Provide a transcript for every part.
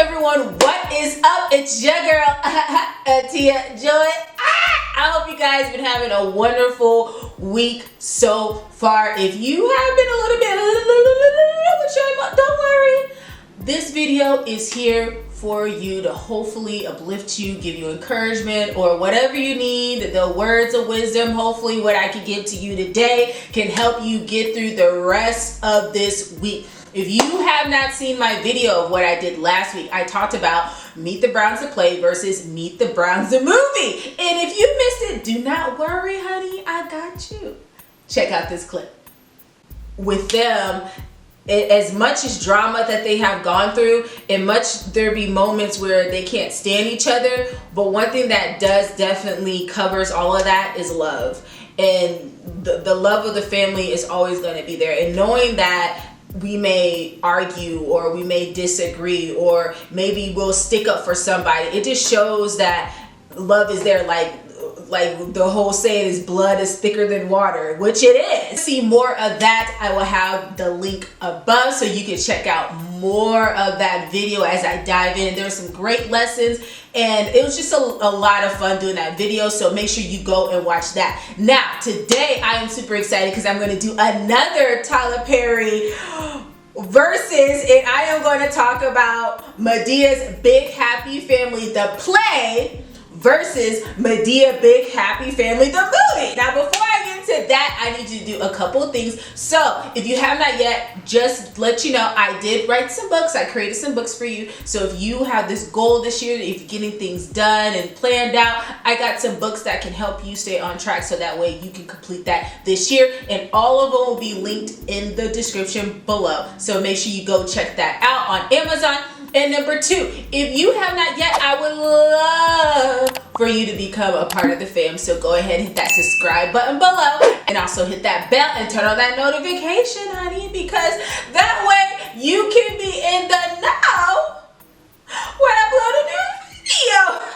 everyone, what is up? It's your girl, Tia Joy. I hope you guys been having a wonderful week so far. If you have been a little bit, don't worry. This video is here for you to hopefully uplift you, give you encouragement, or whatever you need, the words of wisdom. Hopefully what I can give to you today can help you get through the rest of this week. If you have not seen my video of what I did last week, I talked about Meet the Browns the play versus Meet the Browns the movie. And if you missed it, do not worry, honey, I got you. Check out this clip. With them, as much as drama that they have gone through, and much there be moments where they can't stand each other, but one thing that does definitely covers all of that is love. And the love of the family is always going to be there. And knowing that we may argue or we may disagree or maybe we'll stick up for somebody, it just shows that love is there. Like the whole saying is blood is thicker than water, which it is. To see more of that, I will have the link above so you can check out more of that video as I dive in. There's some great lessons and it was just a lot of fun doing that video, so make sure you go and watch that. Now today I am super excited because I'm going to do another Tyler Perry versus, and I am going to talk about Madea's Big Happy Family the play versus Madea Big Happy Family the movie. Now before I get into that, I need you to do a couple of things. So if you have not yet, just let you know, I did write some books. I created some books for you. So if you have this goal this year, if you're getting things done and planned out, I got some books that can help you stay on track so that way you can complete that this year. And all of them will be linked in the description below. So make sure you go check that out on Amazon. And number two, if you have not yet, I would love for you to become a part of the fam. So go ahead and hit that subscribe button below and also hit that bell and turn on that notification, honey, because that way you can be in the know when I upload a new video.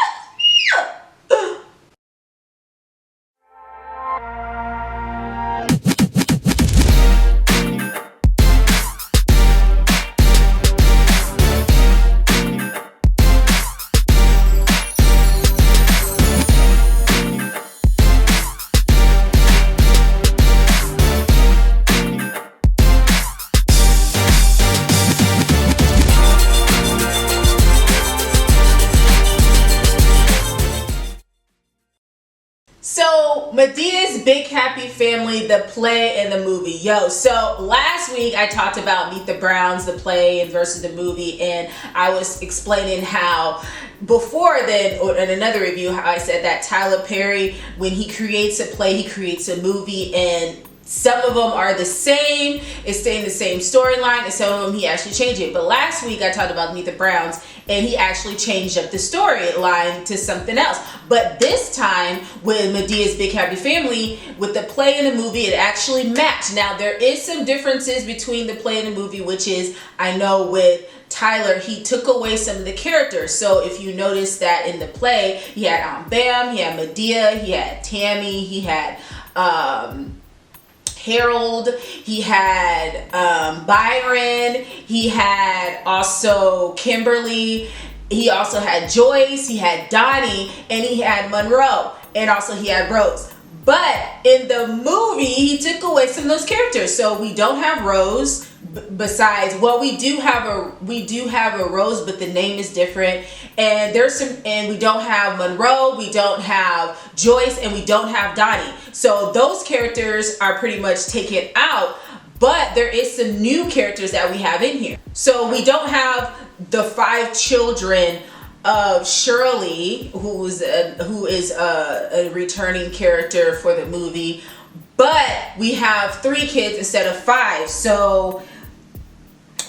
So Madea's Big Happy Family, the play and the movie. Yo, so last week I talked about Meet the Browns, the play and versus the movie, and I was explaining how before then, or in another review, how I said that Tyler Perry, when he creates a play, he creates a movie, and some of them are the same, it's staying the same storyline, and some of them he actually changed it. But last week I talked about Meet the Browns, and he actually changed up the storyline to something else. But this time with Madea's Big Happy Family, with the play and the movie, it actually matched. Now there is some differences between the play and the movie, which is, I know with Tyler, he took away some of the characters. So if you notice that in the play, he had Aunt Bam, he had Madea, he had Tammy, he had Harold, he had Byron, he had also Kimberly, he also had Joyce, he had Donnie, and he had Monroe, and also he had Rose. But in the movie, he took away some of those characters. So we don't have Rose. Besides, well, we do have a Rose, but the name is different. And we don't have Monroe, we don't have Joyce, and we don't have Donnie. So those characters are pretty much taken out. But there is some new characters that we have in here. So we don't have the 5 children of Shirley, who is a returning character for the movie, but we have 3 kids instead of 5. So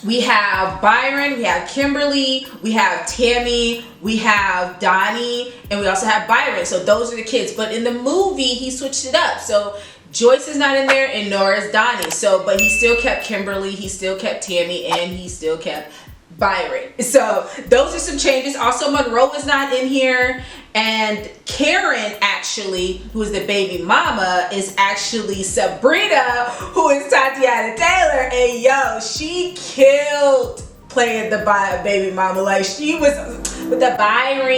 we have Byron, we have Kimberly, we have Tammy, we have Donnie, and we also have Byron. So those are the kids. But in the movie, he switched it up. So Joyce is not in there, and nor is Donnie. So, but he still kept Kimberly, he still kept Tammy, and he still kept Byron. So those are some changes. Also, Monroe is not in here, and Karen, actually, who is the baby mama, is actually Sabrina, who is Tatiana Taylor. And yo, she killed playing the baby mama. Like, she was with the Byron.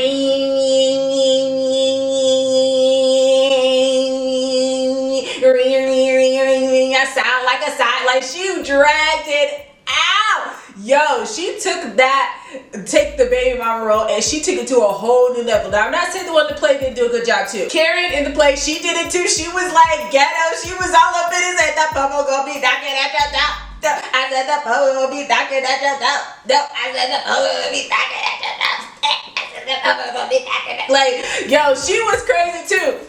I sound like a side. Like, she dragged it out. Yo, she took the baby mama role, and she took it to a whole new level. Now, I'm not saying the one that played didn't do a good job too. Karen in the play, she did it too. She was like ghetto. She was all up in his head. That papa gonna be knocking at your door. I said the papa gonna be knocking at your door. I said the papa gonna be knocking at your door. I said the papa gonna be knocking at. Like, yo, she was crazy too.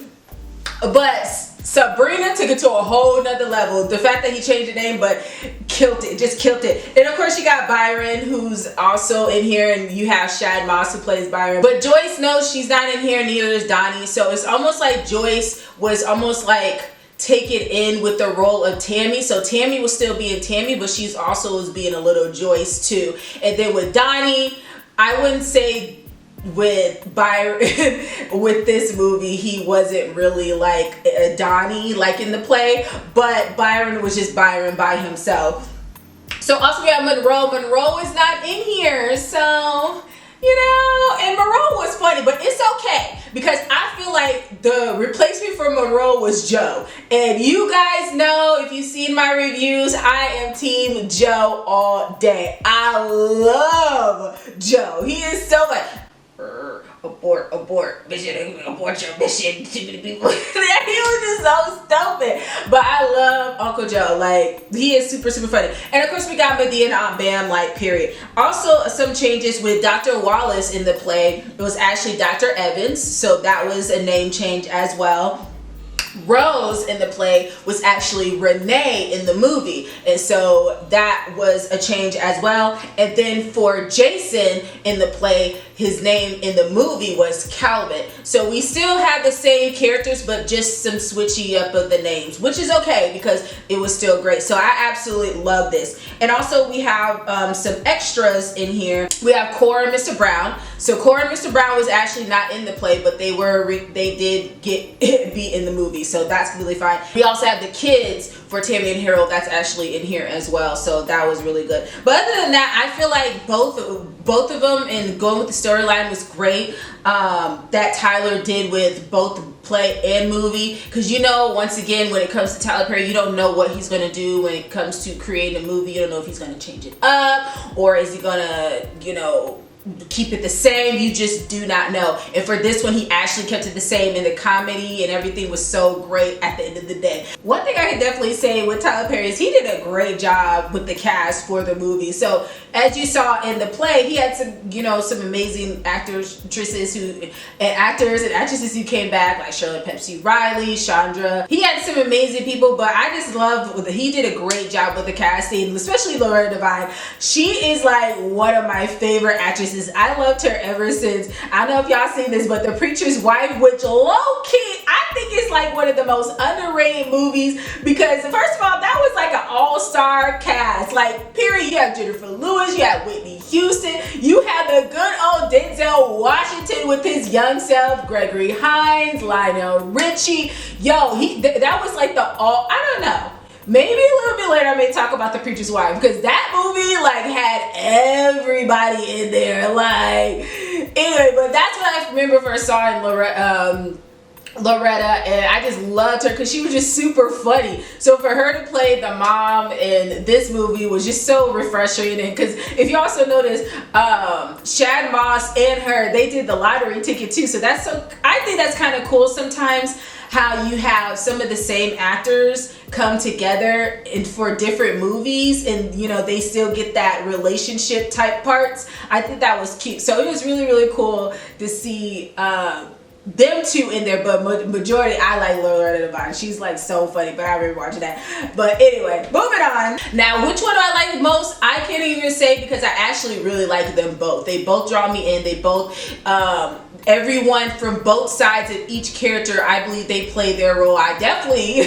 But Sabrina took it to a whole nother level. The fact that he changed the name, but killed it, just killed it. And of course you got Byron, who's also in here, and you have Shad Moss, who plays Byron. But Joyce, no, she's not in here, neither is Donnie. So it's almost like Joyce was almost like taken in with the role of Tammy. So Tammy was still being Tammy, but she's also was being a little Joyce too. And then with Donnie, I wouldn't say with Byron with this movie he wasn't really like a Donnie like in the play, but Byron was just Byron by himself. So also we have Monroe. Monroe is not in here, so you know, and Monroe was funny, but it's okay because I feel like the replacement for Monroe was Joe. And you guys know, if you've seen my reviews, I am team Joe all day. I love Joe. He is so like abort mission, abort your mission, too many people. He was just so stupid, but I love Uncle Joe. Like, he is super funny. And of course we got Madea and Aunt Bam, like, period. Also some changes with Dr. Wallace in the play. It was actually Dr. Evans, so that was a name change as well. Rose in the play was actually Renee in the movie, and so that was a change as well. And then for Jason in the play, his name in the movie was Calvin. So we still have the same characters, but just some switchy up of the names, which is okay because it was still great. So I absolutely love this. And also we have some extras in here. We have Cora and Mr. Brown. So Cora and Mr. Brown was actually not in the play, but they did be in the movie, so that's really fine. We also have the kids for Tammy and Harold. That's actually in here as well, so that was really good. But other than that, I feel like both of them and going with the storyline was great. That Tyler did with both play and movie, because you know, once again, when it comes to Tyler Perry, you don't know what he's going to do when it comes to creating a movie. You don't know if he's going to change it up, or is he going to, you know, keep it the same. You just do not know. And for this one, he actually kept it the same, and the comedy and everything was so great at the end of the day. One thing I can definitely say with Tyler Perry is he did a great job with the cast for the movie. So as you saw in the play, he had some, you know, some amazing actors and actresses who came back, like Shirley Pepsi Riley, Chandra. He had some amazing people, but I just love that he did a great job with the casting, especially Loretta Devine. She is like one of my favorite actresses. I loved her ever since, I don't know if y'all seen this, but The Preacher's Wife, which low-key I think is like one of the most underrated movies, because first of all, that was like an all-star cast, like, period. You have Jennifer Lewis, you have Whitney Houston, you have the good old Denzel Washington with his young self, Gregory Hines, Lionel Richie. Yo, that was like I don't know. Maybe a little bit later I may talk about The Preacher's Wife, because that movie like had everybody in there. Like, anyway, but that's what I remember first saw in Loretta, and I just loved her because she was just super funny. So for her to play the mom in this movie was just so refreshing. And because if you also notice, Shad Moss and her, they did the lottery ticket too. So I think that's kind of cool sometimes, how you have some of the same actors come together for different movies, and you know, they still get that relationship type parts. I think that was cute. So it was really cool to see them two in there, but majority I like Loretta Devine. She's like so funny, but I remember watching that. But anyway, moving on. Now, which one do I like most? I can't even say, because I actually really like them both. They both draw me in. They both everyone from both sides of each character, I believe they played their role. I definitely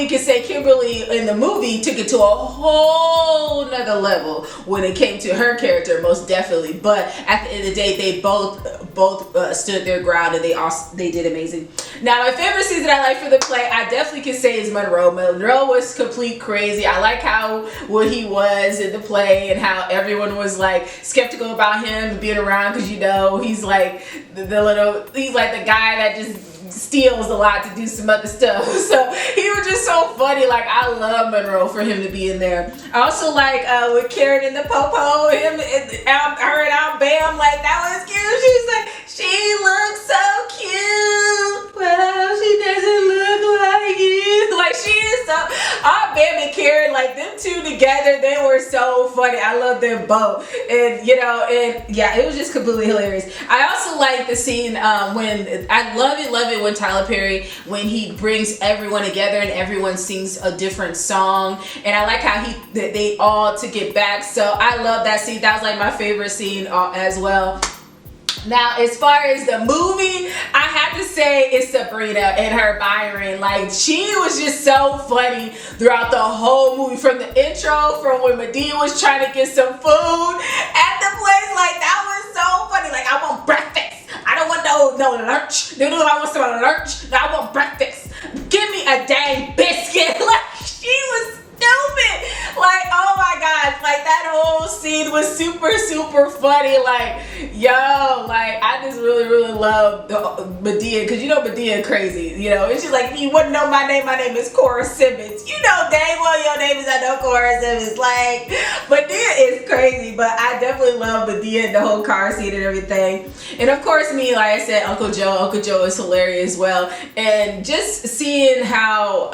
can say Kimberly in the movie took it to a whole nother level when it came to her character, most definitely. But at the end of the day, they both stood their ground, and they did amazing. Now, my favorite scene that I like for the play, I definitely can say is Monroe. Monroe was complete crazy. I like what he was in the play, and how everyone was like skeptical about him being around, because he's like he's like the guy that just steals a lot to do some other stuff. So he was just so funny. Like, I love Monroe for him to be in there. I also like with Karen and the Popo, her and Aunt Bam, like that was cute. She's like, she looks so cute. Well, she doesn't look like you. Like, she is so, Aunt Bam and Karen, like them two together, they were so funny. I love them both. And yeah, it was just completely hilarious. I also like the scene when I love it when Tyler Perry, when he brings everyone together and everyone sings a different song. And I like how they all took it back. So I love that scene. That was like my favorite scene as well. Now, as far as the movie, I have to say it's Sabrina and her Byron. Like, she was just so funny throughout the whole movie. From the intro, from when Madea was trying to get some food at the place. Like, that was so funny. Like, I want breakfast. I don't want no lunch. No, I want some lunch. No, I want breakfast. Give me a dang biscuit. Like, she was stupid. Like, oh my gosh, like that whole scene was super funny. Like, yo, like I just really love Madea, because Madea crazy, and she's like, if you wouldn't know my name is Cora Simmons. You know dang well your name is Cora Simmons. Like, Madea is crazy. But I definitely love Madea and the whole car scene and everything. And of course, me, like I said, Uncle Joe is hilarious as well. And just seeing how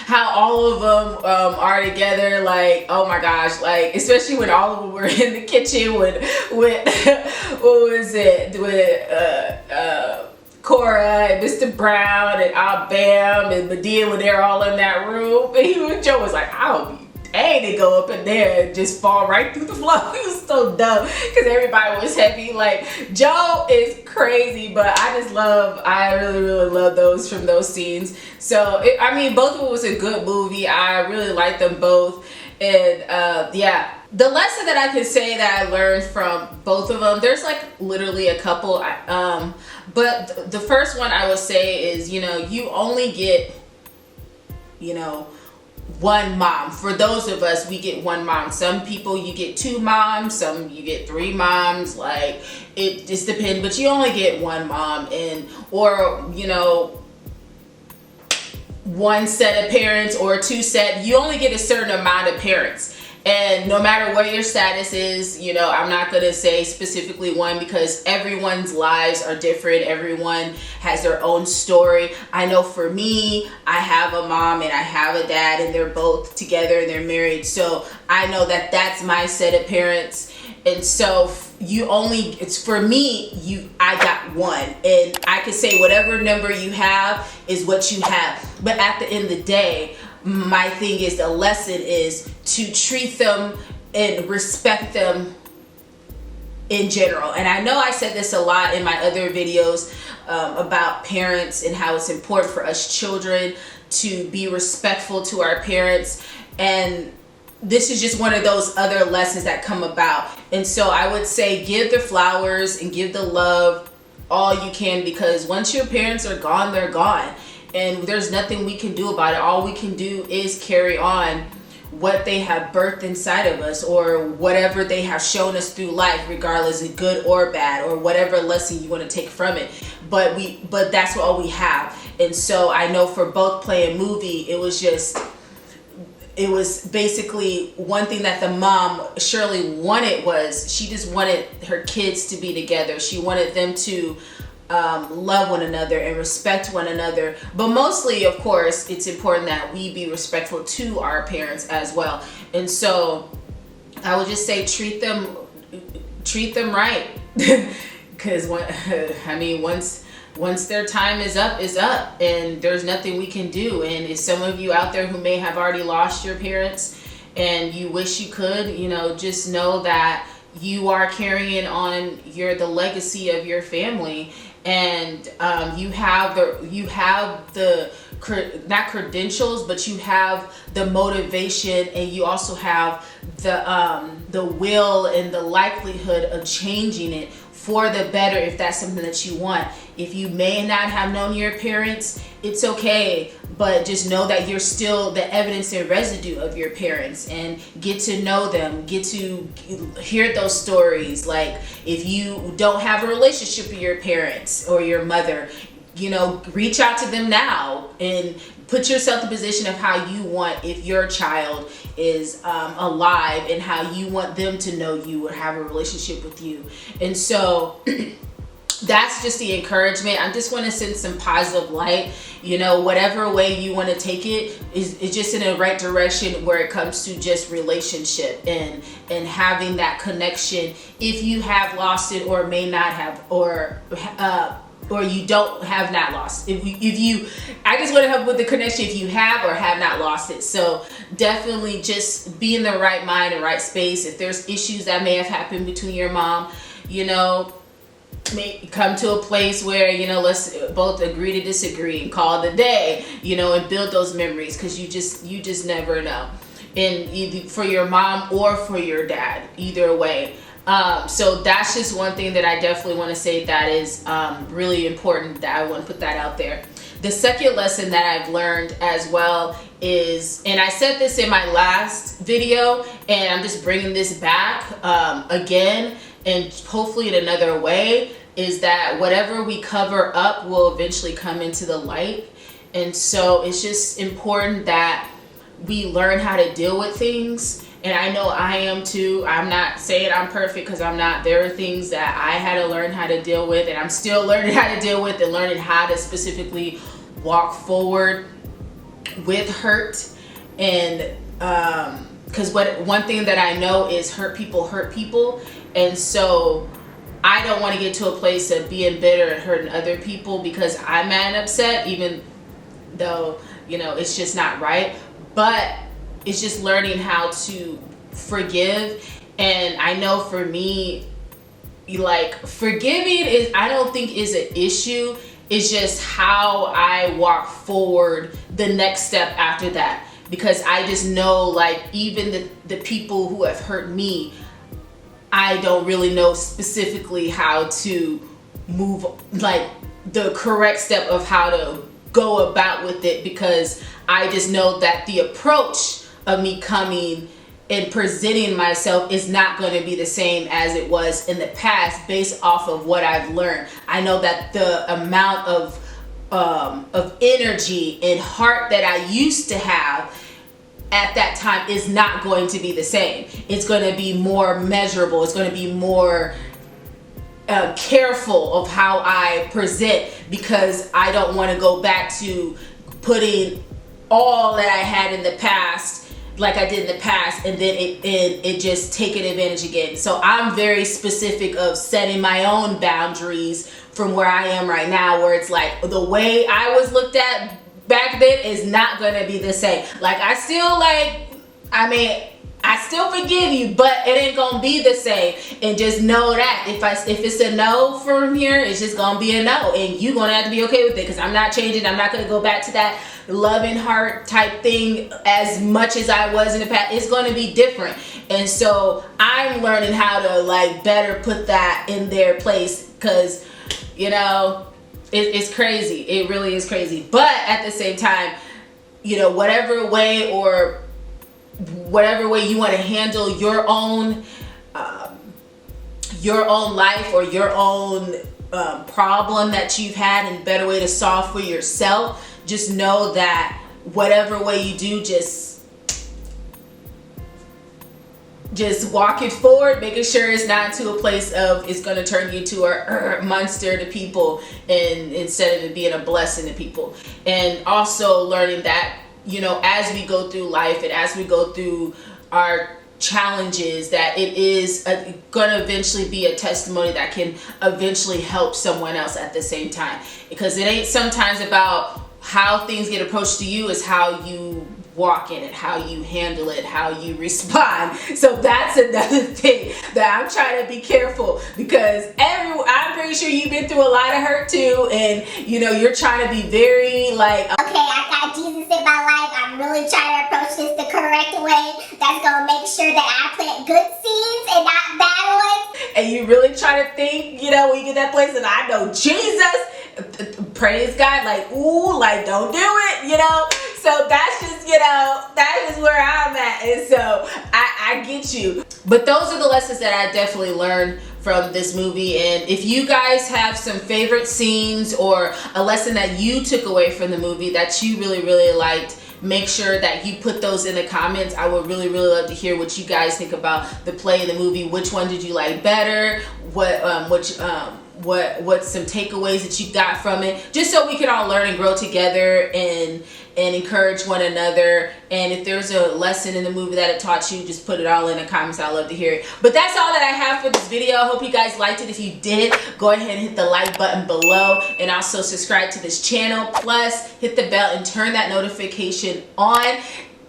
all of them are together, like, oh my gosh, like, especially when all of them were in the kitchen with what was it, with Cora and Mr. Brown and Aunt Bam and Madea, when they're all in that room. And Joe was like, I'll be dang, they go up in there and just fall right through the floor. He was so dumb because everybody was heavy. Like, Joe is crazy, but I really love those from those scenes. So both of them was a good movie. I really liked them both. And yeah, the lesson that I could say that I learned from both of them, there's like literally a couple, but the first one I would say is, you only get, one mom. For those of us, we get one mom. Some people you get two moms, some you get three moms. Like, it just depends, but you only get one mom, or one set of parents or two set. You only get a certain amount of parents. And no matter what your status is, I'm not going to say specifically one, because everyone's lives are different. Everyone has their own story. I know for me, I have a mom and I have a dad, and they're both together and they're married. So I know that that's my set of parents. And so it's for me, I got one. And I can say whatever number you have is what you have. But at the end of the day, my thing is, the lesson is to treat them and respect them in general. And I know I said this a lot in my other videos about parents and how it's important for us children to be respectful to our parents. And this is just one of those other lessons that come about. And so I would say, give the flowers and give the love all you can, because once your parents are gone, they're gone. And there's nothing we can do about it. All we can do is carry on what they have birthed inside of us, or whatever they have shown us through life, regardless of good or bad, or whatever lesson you want to take from it. But that's all we have. And so I know for both Play and Movie, it was basically one thing that the mom, Shirley, wanted was, she just wanted her kids to be together. She wanted them to love one another and respect one another. But mostly, of course, it's important that we be respectful to our parents as well. And so I would just say, treat them right. Because once their time is up, and there's nothing we can do. And if some of you out there who may have already lost your parents and you wish you could, just know that you are carrying on the legacy of your family, and you have the not credentials, but you have the motivation, and you also have the will and the likelihood of changing it for the better if that's something that you want. If you may not have known your parents, it's okay, but just know that you're still the evidence and residue of your parents, and get to know them, get to hear those stories. Like, if you don't have a relationship with your parents or your mother, reach out to them now and put yourself in the position of how you want, if your child is alive, and how you want them to know you or have a relationship with you. And so that's just the encouragement. I just want to send some positive light. Whatever way you want to take it is just in the right direction when it comes to just relationship and having that connection. If you have lost it or may not have, or you have not lost. If you, I just want to help with the connection if you have or have not lost it. So definitely just be in the right mind and right space. If there's issues that may have happened between your mom, may come to a place where, let's both agree to disagree and call it a day, and build those memories, because you just never know. And either for your mom or for your dad, either way. So that's just one thing that I definitely want to say that is really important, that I want to put that out there. The second lesson that I've learned as well is, and I said this in my last video, and I'm just bringing this back again, and hopefully in another way, is that whatever we cover up will eventually come into the light. And so it's just important that we learn how to deal with things. And I know I am too. I'm not saying I'm perfect, because I'm not. There are things that I had to learn how to deal with, and I'm still learning how to deal with, and learning how to specifically walk forward with hurt. And because one thing that I know is hurt people. And so I don't want to get to a place of being bitter and hurting other people because I'm mad and upset, even though, it's just not right. But it's just learning how to forgive. And I know for me, forgiving I don't think is an issue. It's just how I walk forward the next step after that. Because I just know, even the people who have hurt me, I don't really know specifically how to move, the correct step of how to go about with it, because I just know that the approach of me coming and presenting myself is not going to be the same as it was in the past, based off of what I've learned. I know that the amount of energy and heart that I used to have at that time is not going to be the same. It's going to be more measurable. It's going to be more careful of how I present, because I don't want to go back to putting all that I had in the past like I did in the past, and then it just taking advantage again. So I'm very specific of setting my own boundaries from where I am right now, where it's the way I was looked at back then is not gonna be the same. I still forgive you, but it ain't gonna be the same. And just know that if it's a no from here, it's just gonna be a no, and you gonna have to be okay with it, because I'm not changing. I'm not gonna go back to that loving heart type thing as much as I was in the past. It's gonna be different. And so I'm learning how to better put that in their place, because it's crazy. It really is crazy. But at the same time, whatever way you want to handle your own life, or your own problem that you've had, and better way to solve for yourself, just know that whatever way you do, just walk it forward, making sure it's not to a place of it's going to turn you to a monster to people, and instead of it being a blessing to people. And also learning that, as we go through life and as we go through our challenges, that it is going to eventually be a testimony that can eventually help someone else at the same time. Because it ain't sometimes about how things get approached to you, is how you walk in it, how you handle it, how you respond. So that's another thing that I'm trying to be careful, because I'm pretty sure you've been through a lot of hurt too, and you know, you're trying to be very like, okay, I got Jesus in my life, I'm really trying to approach this the correct way, that's gonna make sure that I plant good seeds and not bad ones. And you really try to think, you know, when you get that place, and I know Jesus, praise God, like, ooh, like, don't do it, you know. So that's just, you know, that is where I'm at. And so I get you. But those are the lessons that I definitely learned from this movie. And if you guys have some favorite scenes or a lesson that you took away from the movie that you really, really liked, make sure that you put those in the comments. I would really, really love to hear what you guys think about the play and the movie. Which one did you like better? What's some takeaways that you got from it, just so we can all learn and grow together and encourage one another. And if there's a lesson in the movie that it taught you, just put it all in the comments. I love to hear it. But that's all that I have for this video. I hope you guys liked it. If you did, go ahead and hit the like button below, and also subscribe to this channel. Plus hit the bell and turn that notification on.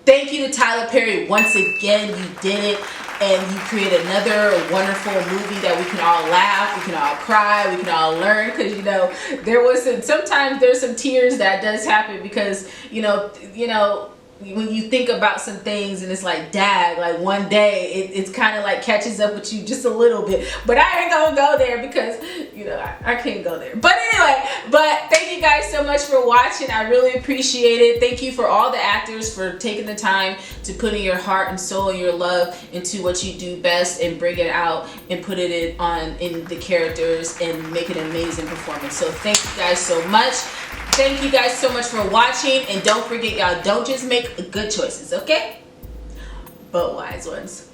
Thank you to Tyler Perry once again. You did it, and you created another wonderful movie that we can all laugh, we can all cry, we can all learn. Because you know, sometimes there's some tears that does happen, because you know when you think about some things and it's like, dag, like one day it's kind of like catches up with you just a little bit. But I ain't gonna go there, because you know, I can't go there. But anyway, thank you guys so much for watching. I really appreciate it. Thank you for all the actors for taking the time to put in your heart and soul and your love into what you do best, and bring it out and put it in the characters and make an amazing performance. So thank you guys so much. Thank you guys so much for watching, and don't forget, y'all, don't just make good choices, okay? But wise ones.